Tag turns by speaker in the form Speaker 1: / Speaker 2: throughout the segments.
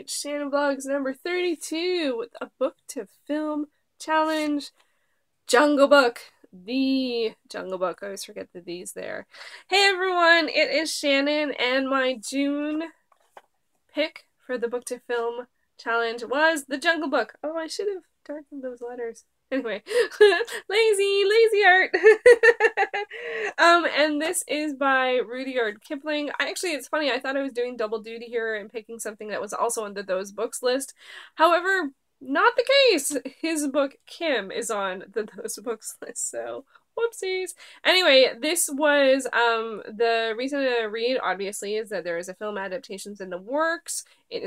Speaker 1: It's Shannon Vlogs number 32 with a book to film challenge. Jungle Book. The Jungle Book. I always forget the D's there. Hey everyone, it is Shannon, and my June pick for the book to film challenge was The Jungle Book. Oh, I should have darkened those letters. Anyway, lazy art. And this is by Rudyard Kipling. It's funny, I thought I was doing double duty here and picking something that was also on the Those Books list. However, not the case. His book, Kim, is on the Those Books list, so whoopsies. Anyway, this was, the reason to read, obviously, is that there is a film adaptations in the works. It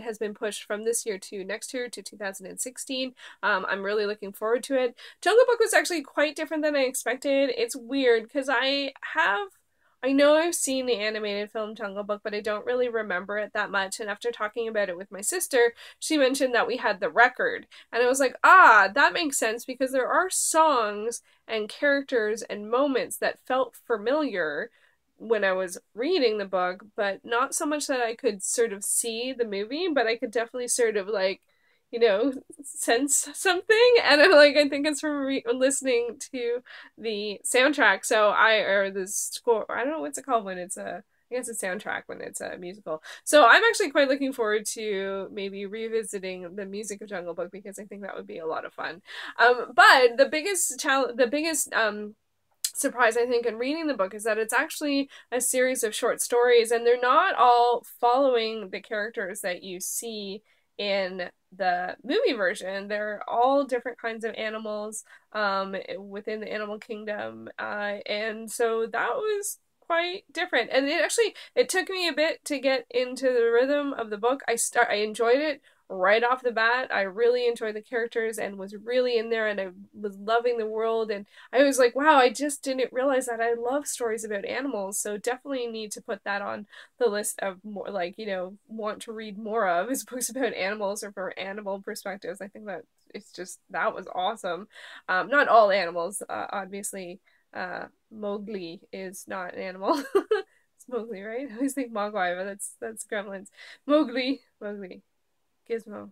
Speaker 1: has been pushed from this year to next year to 2016. I'm really looking forward to it. Jungle Book was actually quite different than I expected. It's weird, because I know I've seen the animated film Jungle Book, but I don't really remember it that much. And after talking about it with my sister, she mentioned that we had the record. And I was like, ah, that makes sense, because there are songs and characters and moments that felt familiar when I was reading the book, but not so much that I could sort of see the movie, but I could definitely sort of sense something. And I think it's from listening to the soundtrack. Or the score, I don't know what's it called when it's I guess a soundtrack when it's a musical. So I'm actually quite looking forward to maybe revisiting the music of Jungle Book, because I think that would be a lot of fun. But the biggest surprise, I think, in reading the book is that it's actually a series of short stories, and they're not all following the characters that you see in the movie version. They're all different kinds of animals within the animal kingdom, and so that was quite different. And it took me a bit to get into the rhythm of the book. I enjoyed it right off the bat. I really enjoyed the characters and was really in there, and I was loving the world, and I was like, wow, I just didn't realize that I love stories about animals, so definitely need to put that on the list of more, want to read more of, is books about animals or from animal perspectives. I think that that was awesome. Not all animals, obviously. Mowgli is not an animal. It's Mowgli, right? I always think Mogwai, but that's Gremlins. Mowgli. Gizmo.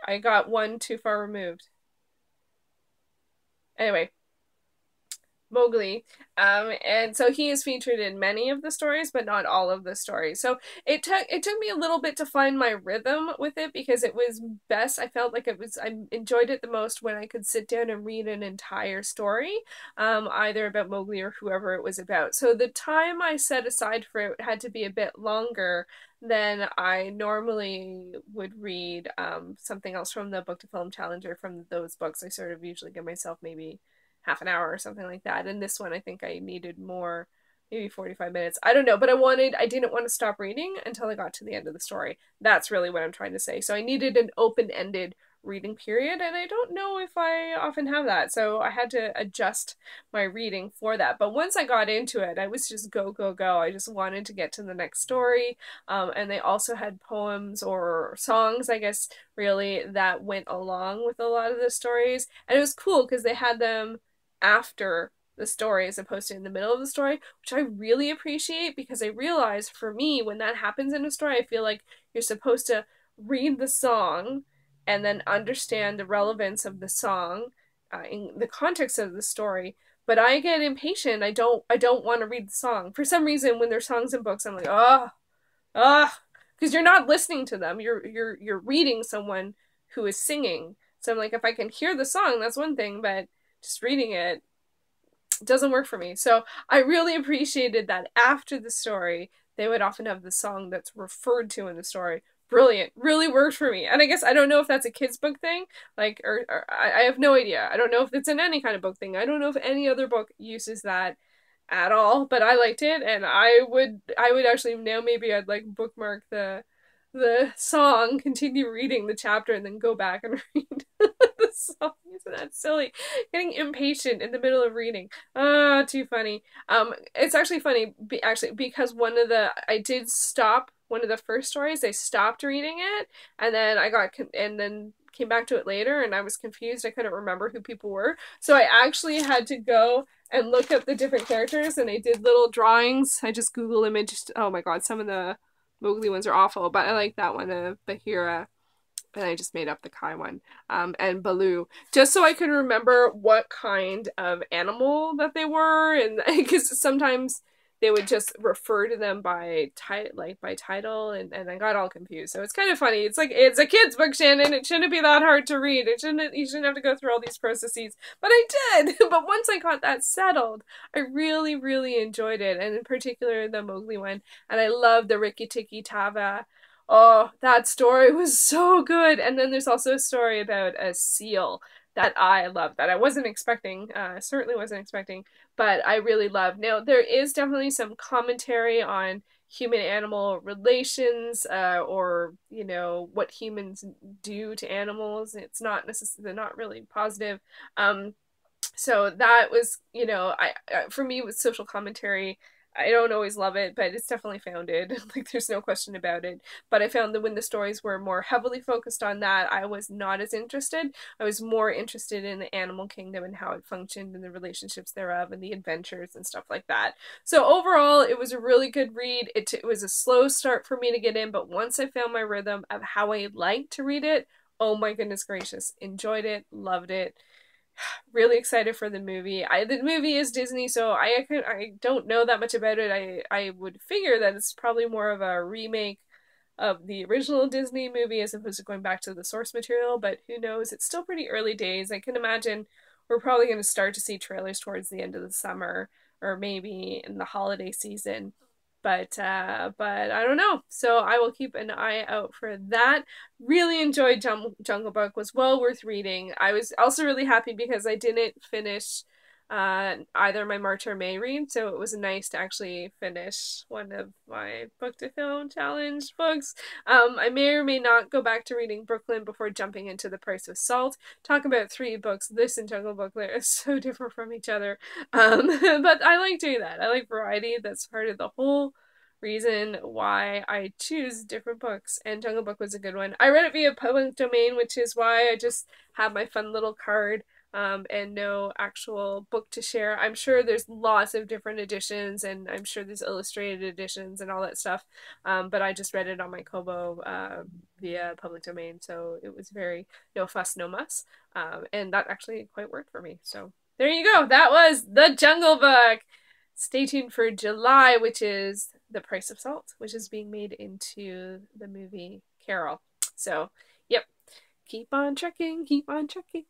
Speaker 1: I got one too far removed. Anyway, Mowgli. And so he is featured in many of the stories, but not all of the stories. So it took me a little bit to find my rhythm with it, because it was best. I felt like I enjoyed it the most when I could sit down and read an entire story, either about Mowgli or whoever it was about. So the time I set aside for it had to be a bit longer than I normally would read something else from the book to film challenge or from those books. I sort of usually give myself maybe half an hour or something like that. And this one, I think I needed more, maybe 45 minutes. I don't know, but I didn't want to stop reading until I got to the end of the story. That's really what I'm trying to say. So I needed an open-ended reading period, and I don't know if I often have that. So I had to adjust my reading for that. But once I got into it, I was just go. I just wanted to get to the next story. And they also had poems or songs, I guess, really, that went along with a lot of the stories. And it was cool because they had them after the story as opposed to in the middle of the story, which I really appreciate, because I realize for me, when that happens in a story, I feel like you're supposed to read the song and then understand the relevance of the song in the context of the story. But I get impatient. I don't want to read the song. For some reason, when there's songs in books, I'm like, because you're not listening to them. You're reading someone who is singing. So I'm like, if I can hear the song, that's one thing, but just reading it doesn't work for me. So I really appreciated that after the story, they would often have the song that's referred to in the story. Brilliant. Really worked for me. And I guess I don't know if that's a kid's book thing, or I have no idea. I don't know if it's in any kind of book thing. I don't know if any other book uses that at all, but I liked it, and I would actually, now maybe I'd bookmark the song, continue reading the chapter, and then go back and read the song. Isn't that silly? Getting impatient in the middle of reading. Too funny. It's actually funny, because I did stop one of the first stories. I stopped reading it, and then and then came back to it later, and I was confused. I couldn't remember who people were. So I actually had to go and look up the different characters, and I did little drawings. I just Google imaged, oh my god, some of the Mowgli ones are awful, but I like that one of Bahira. And I just made up the Kai one, and Baloo, just so I could remember what kind of animal that they were, and because sometimes they would just refer to them by title, and I got all confused. So it's kind of funny. It's like it's a kid's book, Shannon. It shouldn't be that hard to read. You shouldn't have to go through all these processes. But I did. But once I got that settled, I really, really enjoyed it, and in particular the Mowgli one. And I love the Rikki Tikki Tava. Oh, that story was so good. And then there's also a story about a seal that I love that I wasn't expecting, certainly wasn't expecting, but I really love. Now, there is definitely some commentary on human animal relations, or, you know, what humans do to animals. It's not necessarily, not really positive. So that was, you know, for me with social commentary, I don't always love it, but it's definitely founded. Like there's no question about it. But I found that when the stories were more heavily focused on that, I was not as interested. I was more interested in the animal kingdom and how it functioned and the relationships thereof and the adventures and stuff like that. So overall, it was a really good read. It was a slow start for me to get in, but once I found my rhythm of how I like to read it, oh my goodness gracious, enjoyed it, loved it. Really excited for the movie. The movie is Disney, so I don't know that much about it. I would figure that it's probably more of a remake of the original Disney movie as opposed to going back to the source material, but who knows? It's still pretty early days. I can imagine we're probably going to start to see trailers towards the end of the summer or maybe in the holiday season. But I don't know. So I will keep an eye out for that. Really enjoyed Jungle Book. Was well worth reading. I was also really happy because I didn't finish either my March or May read, so it was nice to actually finish one of my book to film challenge books. I may or may not go back to reading Brooklyn before jumping into The Price of Salt. Talk about three books. This and Jungle Book, they're so different from each other. But I like doing that. I like variety. That's part of the whole reason why I choose different books, and Jungle Book was a good one. I read it via public domain, which is why I just have my fun little card, and no actual book to share. I'm sure there's lots of different editions, and I'm sure there's illustrated editions and all that stuff, but I just read it on my Kobo via public domain, so it was very no fuss, no muss, and that actually quite worked for me. So there you go. That was The Jungle Book. Stay tuned for July, which is The Price of Salt, which is being made into the movie Carol. So, yep. Keep on trekking, keep on trekking.